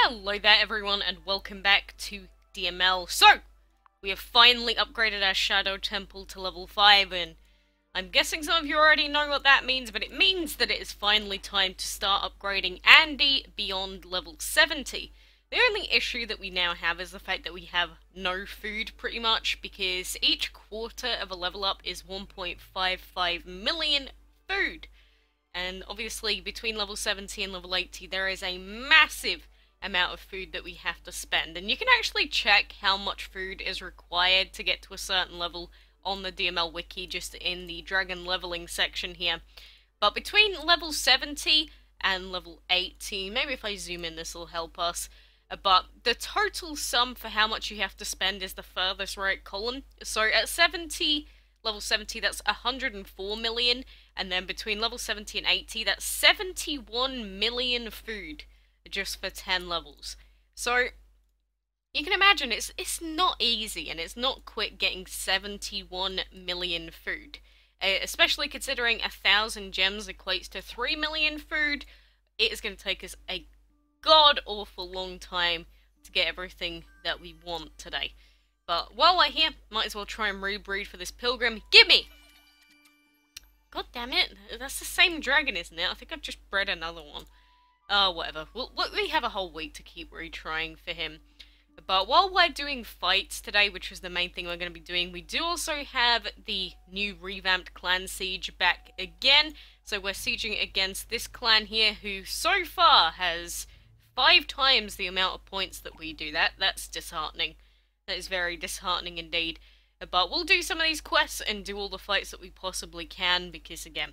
Hello there everyone and welcome back to DML. So, we have finally upgraded our Shadow Temple to level 5 and I'm guessing some of you already know what that means, but it means that it is finally time to start upgrading Andy beyond level 70. The only issue that we now have is the fact that we have no food pretty much, because each quarter of a level up is 1.55 million food. And obviously between level 70 and level 80 there is a massive amount of food that we have to spend, and you can actually check how much food is required to get to a certain level on the DML wiki just in the dragon leveling section here. But between level 70 and level 80, maybe if I zoom in this will help us, but the total sum for how much you have to spend is the furthest right column. So at level 70 that's 104 million, and then between level 70 and 80 that's 71 million food just for 10 levels. So you can imagine it's not easy and it's not quick getting 71 million food, especially considering 1,000 gems equates to 3 million food. It is going to take us a god awful long time to get everything that we want today. But while we're here, might as well try and rebreed for this pilgrim. Gimme! God damn it, that's the same dragon, isn't it? I think I've just bred another one. Oh, whatever. We have a whole week to keep retrying for him. But while we're doing fights today, which is the main thing we're going to be doing, we do also have the new revamped clan siege back again. So we're sieging against this clan here, who so far has 5 times the amount of points that we do. That's disheartening. That is very disheartening indeed. But we'll do some of these quests and do all the fights that we possibly can, because again,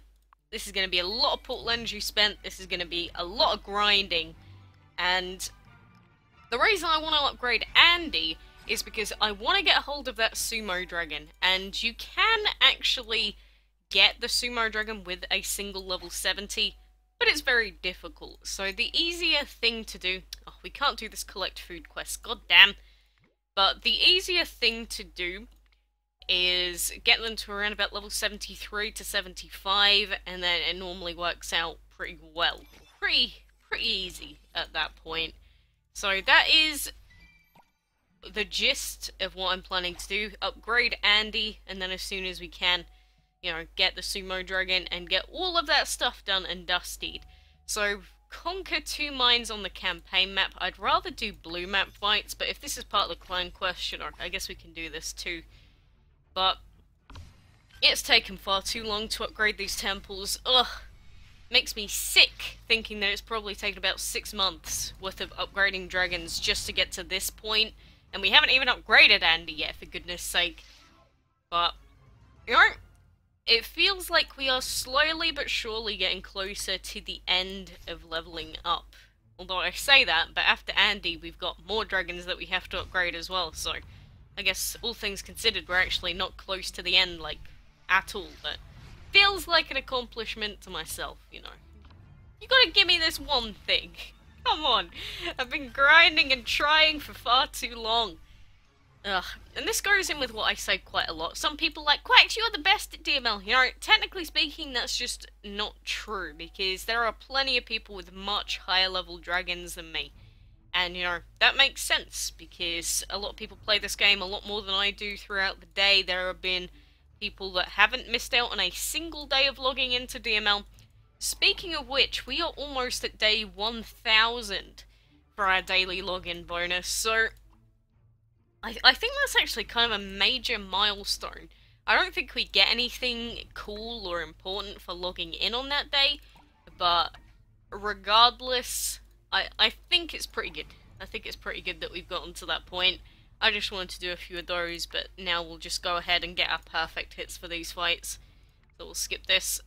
this is going to be a lot of portal energy spent, this is going to be a lot of grinding, and the reason I want to upgrade Andy is because I want to get a hold of that sumo dragon, and you can actually get the sumo dragon with a single level 70, but it's very difficult. So the easier thing to do, oh, we can't do this collect food quest, god damn, but the easier thing to do is get them to around about level 73 to 75, and then it normally works out pretty well. Pretty easy at that point. So that is the gist of what I'm planning to do. Upgrade Andy, and then as soon as we can, you know, get the sumo dragon and get all of that stuff done and dusted. So conquer 2 mines on the campaign map. I'd rather do blue map fights, but if this is part of the clan quest, you know, I guess we can do this too. But it's taken far too long to upgrade these temples. Ugh, makes me sick thinking that it's probably taken about 6 months worth of upgrading dragons just to get to this point, and we haven't even upgraded Andy yet, for goodness sake. But, you know, it feels like we are slowly but surely getting closer to the end of leveling up. Although I say that, but after Andy we've got more dragons that we have to upgrade as well, so I guess, all things considered, we're actually not close to the end, like, at all, but feels like an accomplishment to myself, you know. You gotta give me this one thing. Come on. I've been grinding and trying for far too long. Ugh. And this goes in with what I say quite a lot. Some people are like, Quacks, you're the best at DML. You know, technically speaking, that's just not true, because there are plenty of people with much higher level dragons than me. And, you know, that makes sense, because a lot of people play this game a lot more than I do throughout the day. There have been people that haven't missed out on a single day of logging into DML. Speaking of which, we are almost at day 1000 for our daily login bonus, so I think that's actually kind of a major milestone. I don't think we get anything cool or important for logging in on that day, but regardless, I think it's pretty good. I think it's pretty good that we've gotten to that point. I just wanted to do a few of those, but now we'll just go ahead and get our perfect hits for these fights. So we'll skip this.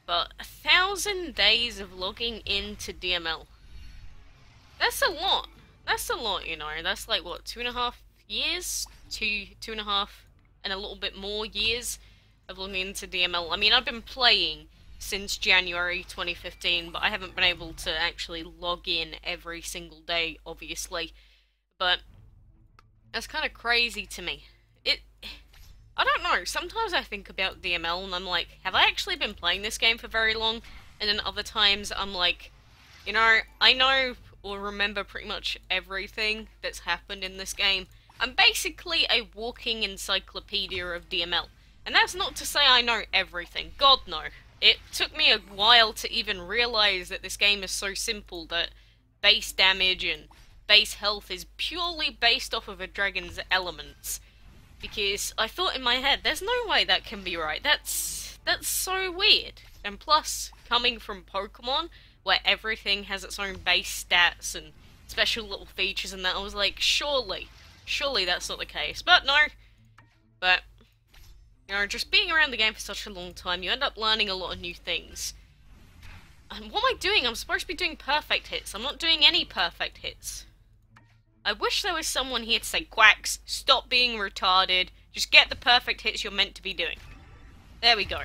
But 1,000 days of logging into DML. That's a lot. That's a lot, you know. That's like, what, 2.5 years? 2.5 and a little bit more years of logging into DML. I mean, I've been playing since January 2015, but I haven't been able to actually log in every single day, obviously. But that's kind of crazy to me. I don't know, sometimes I think about DML and I'm like, have I actually been playing this game for very long? And then other times I'm like, you know, I know or remember pretty much everything that's happened in this game. I'm basically a walking encyclopedia of DML. And that's not to say I know everything. God, no. It took me a while to even realize that this game is so simple that base damage and base health is purely based off of a dragon's elements. Because I thought in my head, there's no way that can be right. That's so weird. And plus, coming from Pokemon, where everything has its own base stats and special little features and that, I was like, surely that's not the case. But no. But, you know, just being around the game for such a long time, you end up learning a lot of new things. And what am I doing? I'm supposed to be doing perfect hits. I'm not doing any perfect hits. I wish there was someone here to say, Quacks, stop being retarded. Just get the perfect hits you're meant to be doing. There we go.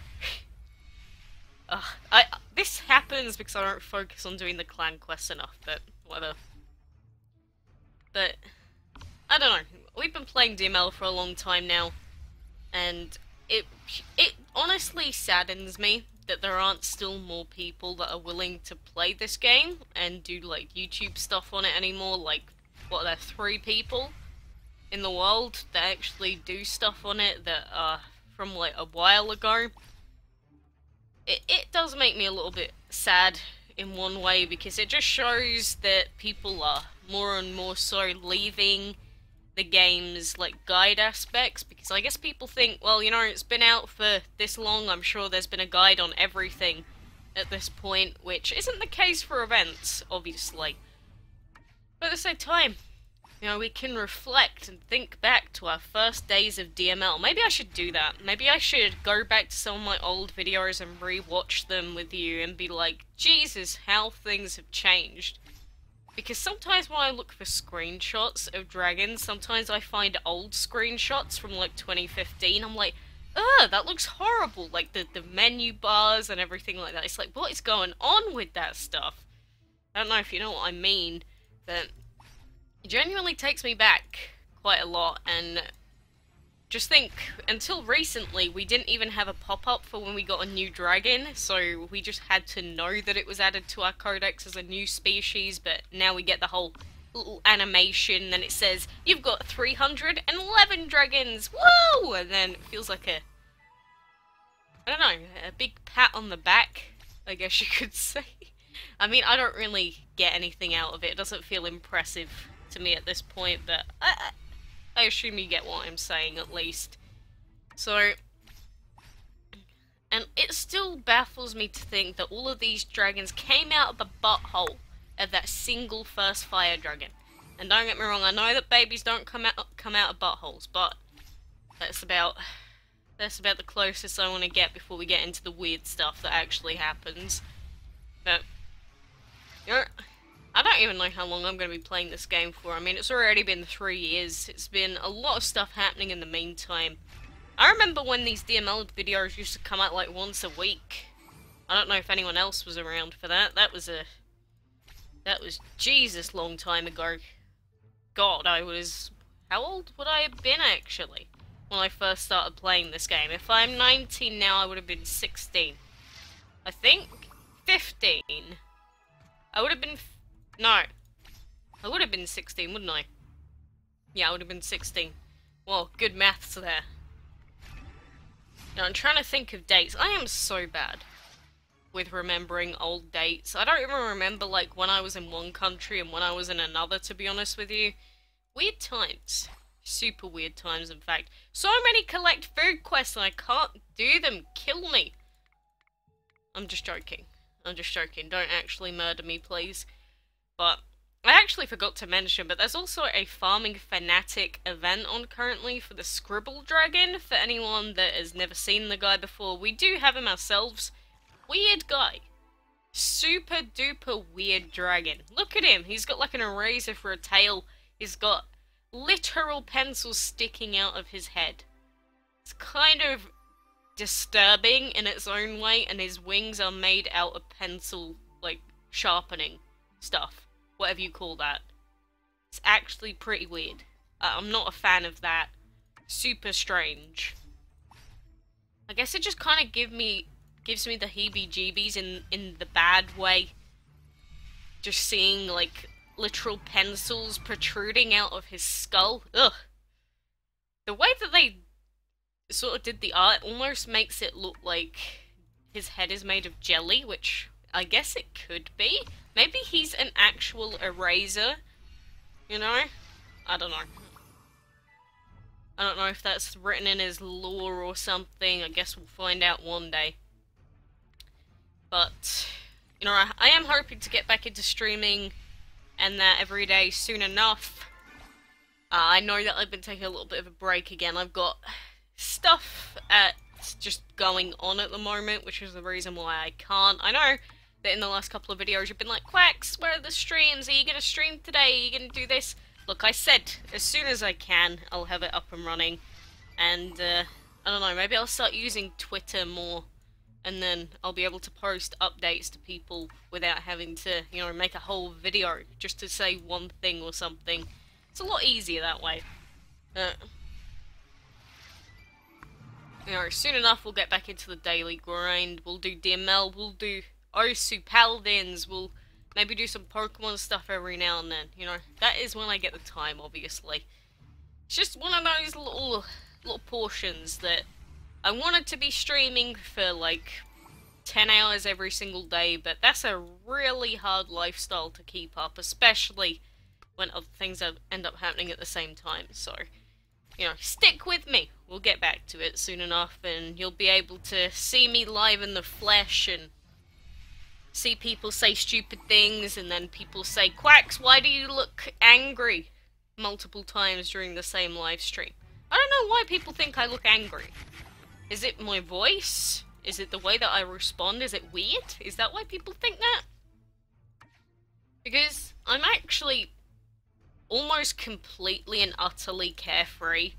This happens because I don't focus on doing the clan quests enough, but whatever. But, I don't know. We've been playing DML for a long time now, and it honestly saddens me that there aren't still more people that are willing to play this game and do, like, YouTube stuff on it anymore. Like, what, there are 3 people in the world that actually do stuff on it that are from, like, a while ago. It does make me a little bit sad in one way, because it just shows that people are more and more so leaving the game's, like, guide aspects, because I guess people think, well, you know, it's been out for this long, I'm sure there's been a guide on everything at this point, which isn't the case for events, obviously. But at the same time, you know, we can reflect and think back to our first days of DML. Maybe I should do that. Maybe I should go back to some of my old videos and re-watch them with you and be like, Jesus, how things have changed. Because sometimes when I look for screenshots of dragons, sometimes I find old screenshots from like 2015. I'm like, ugh, that looks horrible. Like the menu bars and everything like that. It's like, what is going on with that stuff? I don't know if you know what I mean, but it genuinely takes me back quite a lot. And just think, until recently, we didn't even have a pop-up for when we got a new dragon, so we just had to know that it was added to our codex as a new species, but now we get the whole little animation, and it says, you've got 311 dragons, woo! And then it feels like a, I don't know, a big pat on the back, I guess you could say. I mean, I don't really get anything out of it. It doesn't feel impressive to me at this point, but I assume you get what I'm saying, at least. So, and it still baffles me to think that all of these dragons came out of the butthole of that single first fire dragon. And don't get me wrong, I know that babies don't come out of buttholes, but that's about the closest I want to get before we get into the weird stuff that actually happens. But, you know, I don't even know how long I'm going to be playing this game for. I mean, it's already been 3 years. It's been a lot of stuff happening in the meantime. I remember when these DML videos used to come out like once a week. I don't know if anyone else was around for that. That was Jesus long time ago. God, how old would I have been actually when I first started playing this game? If I'm 19 now, I would have been 16. I think 15. I would have been No. I would have been 16, wouldn't I? Yeah, I would have been 16. Well, good maths there. Now, I'm trying to think of dates. I am so bad with remembering old dates. I don't even remember, like, when I was in one country and when I was in another, to be honest with you. Weird times. Super weird times, in fact. So many collect food quests and I can't do them. Kill me. I'm just joking. I'm just joking. Don't actually murder me, please. But I actually forgot to mention, but there's also a Farming Fanatic event on currently for the Scribble Dragon. For anyone that has never seen the guy before, we do have him ourselves. Weird guy. Super duper weird dragon. Look at him. He's got like an eraser for a tail. He's got literal pencils sticking out of his head. It's kind of disturbing in its own way, and his wings are made out of pencil, like, sharpening stuff. Whatever you call that. It's actually pretty weird. I'm not a fan of that. Super strange. I guess it just kind of gives me the heebie-jeebies in the bad way. Just seeing, like, literal pencils protruding out of his skull. Ugh. The way that they sort of did the art almost makes it look like his head is made of jelly, which I guess it could be. Maybe he's an actual eraser, you know? I don't know. I don't know if that's written in his lore or something. I guess we'll find out one day. But, you know, I am hoping to get back into streaming and that every day soon enough. I know that I've been taking a little bit of a break again. I've got stuff just going on at the moment, which is the reason why I can't. I know that in the last couple of videos you've been like, Quacks, where are the streams? Are you gonna stream today? Are you gonna do this? Look, I said, as soon as I can, I'll have it up and running. And, I don't know, maybe I'll start using Twitter more. And then I'll be able to post updates to people without having to, you know, make a whole video just to say one thing or something. It's a lot easier that way. You know, soon enough we'll get back into the daily grind. We'll do DML, we'll do Osu Paladins, we'll maybe do some Pokemon stuff every now and then. You know, that is when I get the time, obviously. It's just one of those little portions that I wanted to be streaming for like 10 hours every single day, but that's a really hard lifestyle to keep up, especially when other things end up happening at the same time. So, you know, stick with me. We'll get back to it soon enough, and you'll be able to see me live in the flesh and see people say stupid things, and then people say, Quacks, why do you look angry? Multiple times during the same live stream. I don't know why people think I look angry. Is it my voice? Is it the way that I respond? Is it weird? Is that why people think that? Because I'm actually almost completely and utterly carefree.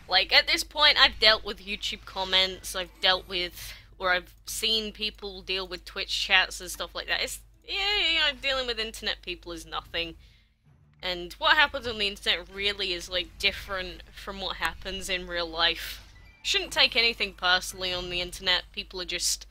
Like, at this point, I've dealt with YouTube comments, I've dealt with, or I've seen people deal with Twitch chats and stuff like that. It's, yeah, you know, dealing with internet people is nothing. And what happens on the internet really is, like, different from what happens in real life. Shouldn't take anything personally on the internet. People are just,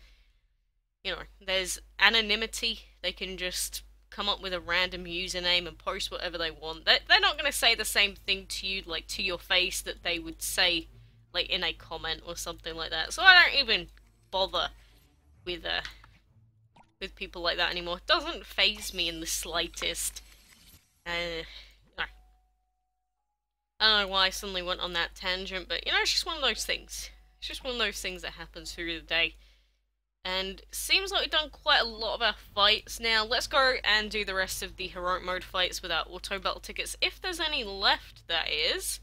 you know, there's anonymity. They can just come up with a random username and post whatever they want. They're not going to say the same thing to you, like, to your face that they would say, like, in a comment or something like that. So I don't even bother with people like that anymore. It doesn't faze me in the slightest. No. I don't know why I suddenly went on that tangent, but, you know, it's just one of those things. It's just one of those things that happens through the day. And seems like we've done quite a lot of our fights now. Let's go and do the rest of the heroic mode fights with our auto battle tickets. If there's any left, that is.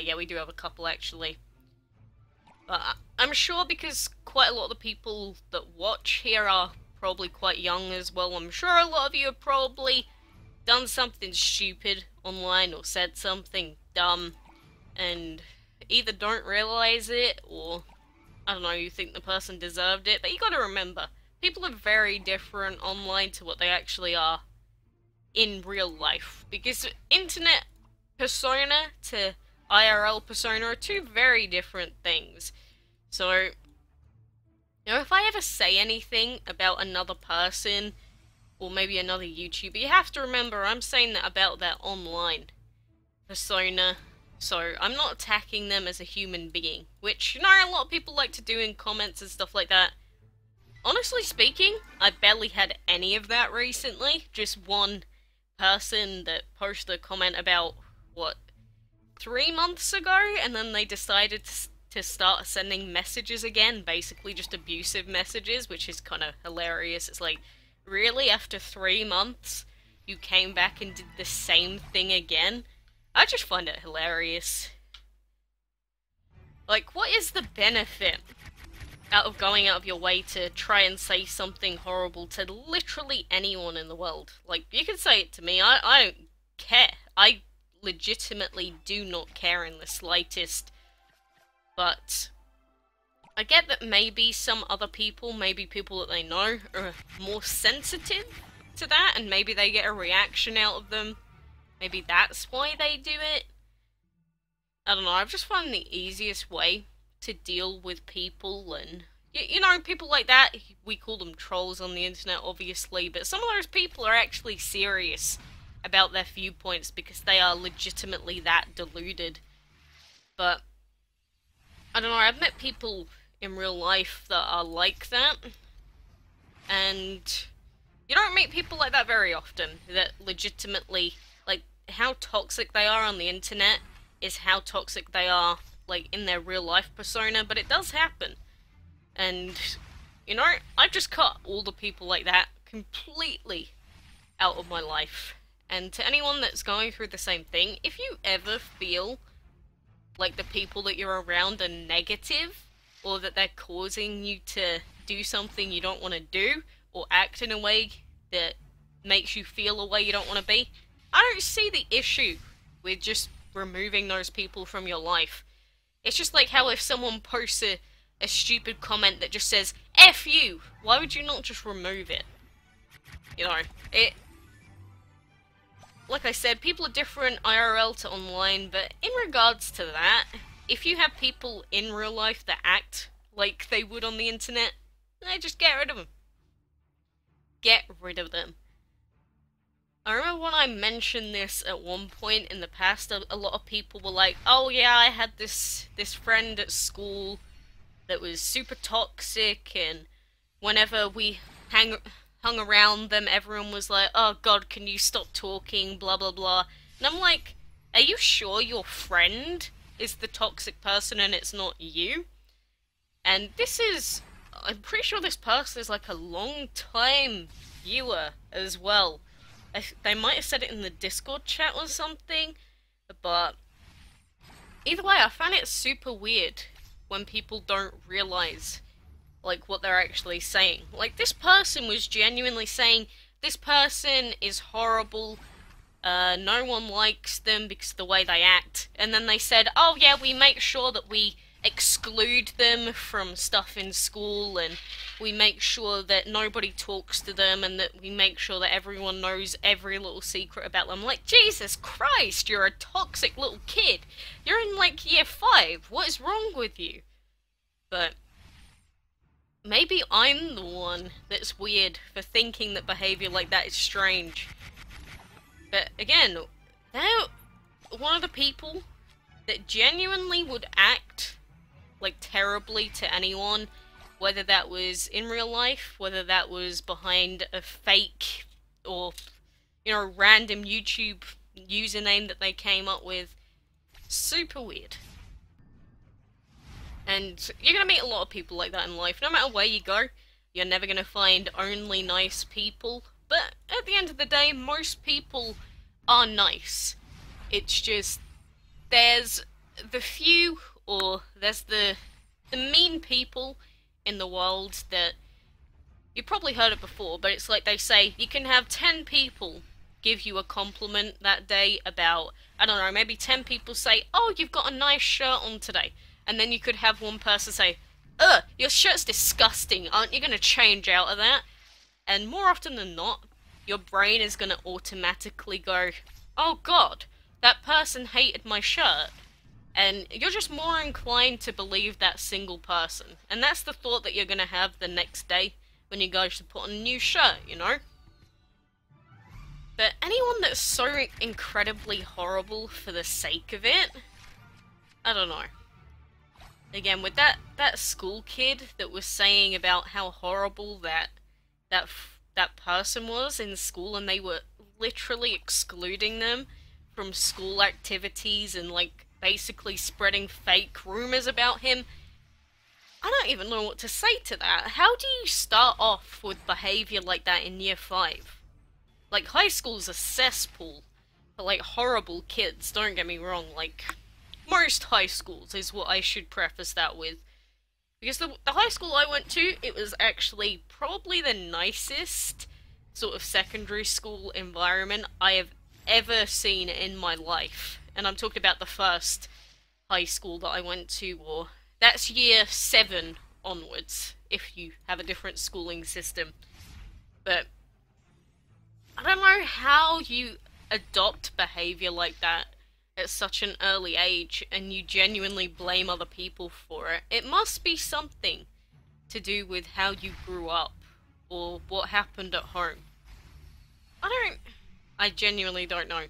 Yeah, we do have a couple, actually. But I'm sure because quite a lot of the people that watch here are probably quite young as well. I'm sure a lot of you have probably done something stupid online or said something dumb and either don't realize it or, I don't know, you think the person deserved it. But you gotta remember, people are very different online to what they actually are in real life. Because internet persona to IRL persona are two very different things. So, you know, if I ever say anything about another person or maybe another YouTuber, you have to remember I'm saying that about their online persona. So I'm not attacking them as a human being, which, you know, a lot of people like to do in comments and stuff like that. Honestly speaking, I barely had any of that recently. Just one person that posted a comment about, what, 3 months ago, and then they decided to start sending messages again, basically just abusive messages, which is kind of hilarious. It's like, really, after 3 months, you came back and did the same thing again? I just find it hilarious. Like, what is the benefit out of going out of your way to try and say something horrible to literally anyone in the world? Like, you can say it to me, I don't care. I legitimately do not care in the slightest. But I get that maybe some other people, maybe people that they know, are more sensitive to that, and maybe they get a reaction out of them. Maybe that's why they do it. I don't know, I've just found the easiest way to deal with people, and, you know, people like that, we call them trolls on the internet, obviously, but some of those people are actually serious about their viewpoints because they are legitimately that deluded. But I don't know, I've met people in real life that are like that, and you don't meet people like that very often, that legitimately, like, how toxic they are on the internet is how toxic they are, like, in their real life persona, but it does happen. And, you know, I've just cut all the people like that completely out of my life. And to anyone that's going through the same thing, if you ever feel like the people that you're around are negative, or that they're causing you to do something you don't want to do, or act in a way that makes you feel a way you don't want to be, I don't see the issue with just removing those people from your life. It's just like how if someone posts a stupid comment that just says, F you, why would you not just remove it? You know, like I said, people are different IRL to online, but in regards to that, if you have people in real life that act like they would on the internet, just get rid of them. Get rid of them. I remember when I mentioned this at one point in the past, a lot of people were like, oh yeah, I had this friend at school that was super toxic, and whenever we hung around them, everyone was like, oh god, can you stop talking, blah blah blah. And I'm like, are you sure your friend is the toxic person and it's not you? And this is, I'm pretty sure this person is like a long time viewer as well. They might have said it in the Discord chat or something, but either way, I find it super weird when people don't realize, like, what they're actually saying. Like, this person was genuinely saying, this person is horrible, no one likes them because of the way they act. And then they said, oh yeah, we make sure that we exclude them from stuff in school, and we make sure that nobody talks to them, and that we make sure that everyone knows every little secret about them. Like, Jesus Christ, you're a toxic little kid. You're in, like, year 5. What is wrong with you? But maybe I'm the one that's weird for thinking that behavior like that is strange. But again, they're one of the people that genuinely would act like terribly to anyone, whether that was in real life, whether that was behind a fake or, you know, random YouTube username that they came up with. Super weird. And you're gonna meet a lot of people like that in life. No matter where you go, you're never gonna find only nice people. But at the end of the day, most people are nice. It's just, there's the few, or there's the mean people in the world that, you probably heard it before, but it's like they say, you can have 10 people give you a compliment that day about, I don't know, maybe 10 people say, oh, you've got a nice shirt on today. And then you could have one person say, ugh, your shirt's disgusting, aren't you gonna change out of that? And more often than not, your brain is gonna automatically go, oh god, that person hated my shirt. And you're just more inclined to believe that single person. And that's the thought that you're gonna have the next day when you go to put on a new shirt, you know? But anyone that's so incredibly horrible for the sake of it, I don't know. Again, with that school kid that was saying about how horrible that person was in school, and they were literally excluding them from school activities and, like, basically spreading fake rumors about him. I don't even know what to say to that. How do you start off with behavior like that in year 5? Like, high school's a cesspool for, like, horrible kids, don't get me wrong, like, most high schools is what I should preface that with. Because the high school I went to, it was actually probably the nicest sort of secondary school environment I have ever seen in my life. And I'm talking about the first high school that I went to, or that's year 7 onwards, if you have a different schooling system. But I don't know how you adopt behavior like that at such an early age, and you genuinely blame other people for it. It must be something to do with how you grew up, or what happened at home. I I genuinely don't know.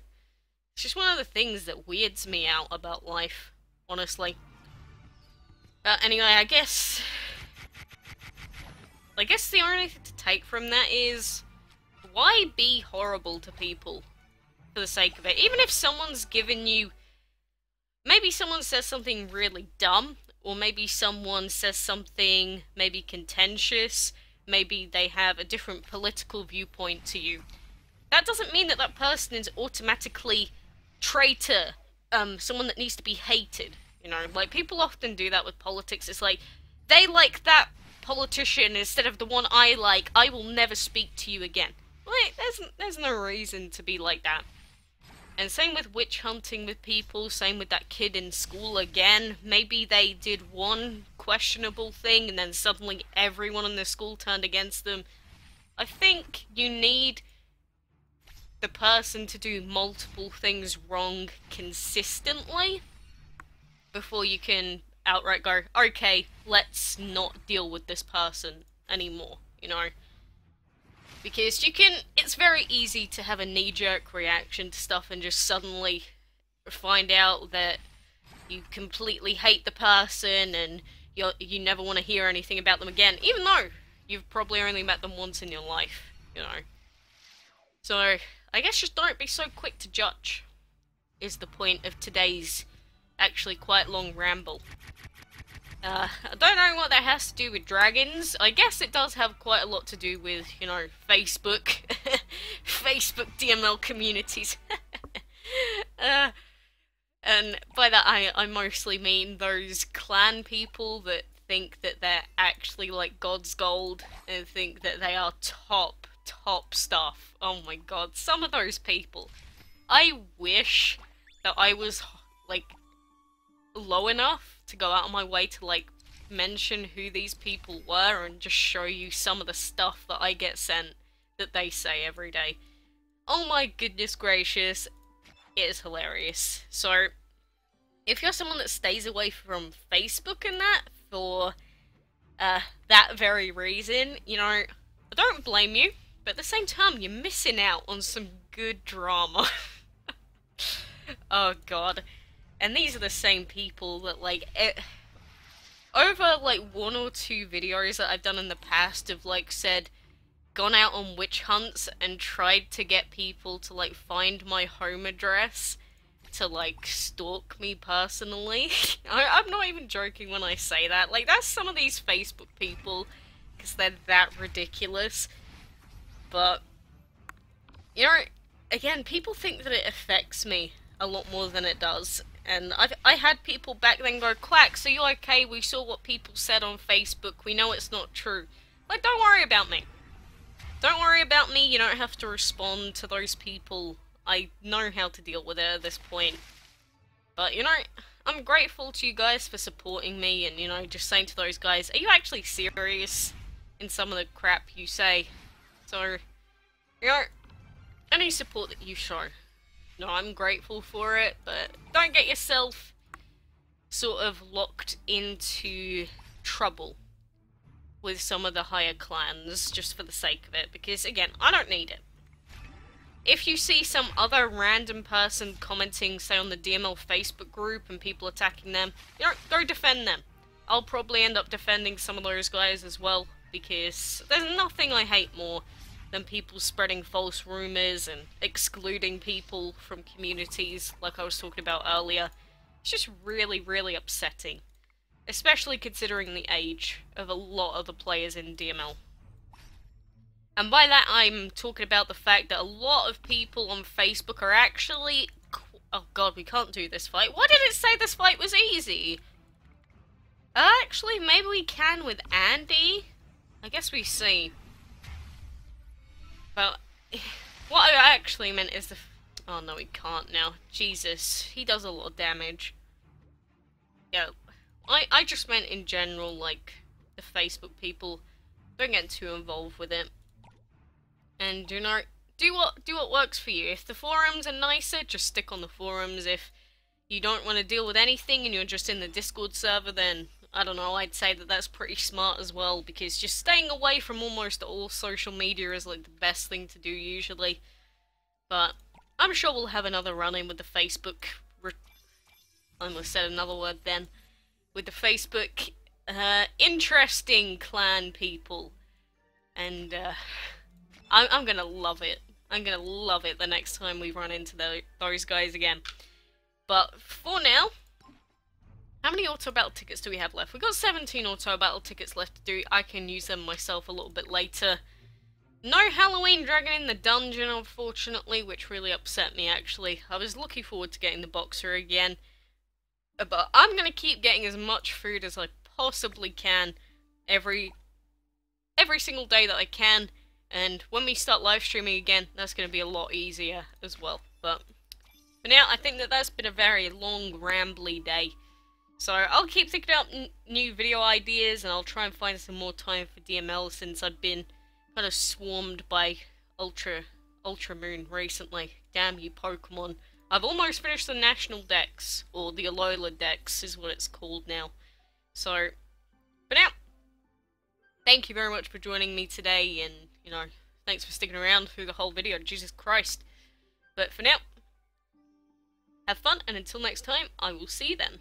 It's just one of the things that weirds me out about life, honestly. But anyway, I guess the only thing to take from that is, why be horrible to people for the sake of it? Even if someone's given you, maybe someone says something really dumb, or maybe someone says something maybe contentious, maybe they have a different political viewpoint to you. That doesn't mean that that person is automatically traitor, someone that needs to be hated. You know, like, people often do that with politics. It's like, they like that politician instead of the one I like, I will never speak to you again. Like, there's no reason to be like that. And same with witch hunting with people, same with that kid in school again. Maybe they did one questionable thing and then suddenly everyone in the school turned against them. I think you need the person to do multiple things wrong consistently before you can outright go, okay, let's not deal with this person anymore, you know? Because it's very easy to have a knee-jerk reaction to stuff and just suddenly find out that you completely hate the person and you never want to hear anything about them again, even though you've probably only met them once in your life, you know? So, I guess just don't be so quick to judge, is the point of today's actually quite long ramble. I don't know what that has to do with dragons. I guess it does have quite a lot to do with, you know, Facebook. Facebook DML communities. And by that I mostly mean those clan people that think that they're actually like God's gold and think that they are top stuff. Oh my god, some of those people. I wish that I was, like, low enough to go out of my way to, like, mention who these people were and just show you some of the stuff that I get sent that they say every day. Oh my goodness gracious, it is hilarious. So, if you're someone that stays away from Facebook and that for that very reason, you know, I don't blame you, but at the same time, you're missing out on some good drama. Oh god. And these are the same people that, like, over, like, one or two videos that I've done in the past have, like, said, gone out on witch hunts and tried to get people to, like, find my home address to, like, stalk me personally. I'm not even joking when I say that. Like, that's some of these Facebook people, because they're that ridiculous. But, you know, again, people think that it affects me a lot more than it does. And I had people back then go, Quacks, are you okay? We saw what people said on Facebook. We know it's not true. Like, don't worry about me. Don't worry about me. You don't have to respond to those people. I know how to deal with it at this point. But, you know, I'm grateful to you guys for supporting me and, you know, just saying to those guys, are you actually serious in some of the crap you say? So, you know, any support that you show, no, I'm grateful for it, but don't get yourself sort of locked into trouble with some of the higher clans just for the sake of it, because, again, I don't need it. If you see some other random person commenting, say, on the DML Facebook group and people attacking them, you know, go defend them. I'll probably end up defending some of those guys as well, because there's nothing I hate more than people spreading false rumors and excluding people from communities like I was talking about earlier. It's just really, really upsetting. Especially considering the age of a lot of the players in DML. And by that I'm talking about the fact that a lot of people on Facebook are actually... Oh god, we can't do this fight. Why did it say this fight was easy? Actually, maybe we can with Andy? I guess we see. But what I actually meant is the... Oh no, we can't now. Jesus, he does a lot of damage. Yeah, I just meant in general, like, the Facebook people, don't get too involved with it. And, you know, do what works for you. If the forums are nicer, just stick on the forums. If you don't want to deal with anything and you're just in the Discord server, then, I don't know, I'd say that that's pretty smart as well, because just staying away from almost all social media is, like, the best thing to do usually. But I'm sure we'll have another run-in with the Facebook... I almost said another word then. With the Facebook interesting clan people. And I'm gonna love it. I'm gonna love it the next time we run into those guys again. But for now, how many auto battle tickets do we have left? We've got 17 auto battle tickets left to do. I can use them myself a little bit later. No Halloween dragon in the dungeon, unfortunately, which really upset me, actually. I was looking forward to getting the boxer again. But I'm gonna keep getting as much food as I possibly can every single day that I can. And when we start live streaming again, that's gonna be a lot easier as well. But for now, I think that that's been a very long, rambly day. So I'll keep thinking out new video ideas, and I'll try and find some more time for DML since I've been kind of swarmed by Ultra Moon recently. Damn you, Pokemon. I've almost finished the National Dex, or the Alola Dex is what it's called now. So, for now, thank you very much for joining me today, and, you know, thanks for sticking around through the whole video, Jesus Christ. But for now, have fun, and until next time, I will see you then.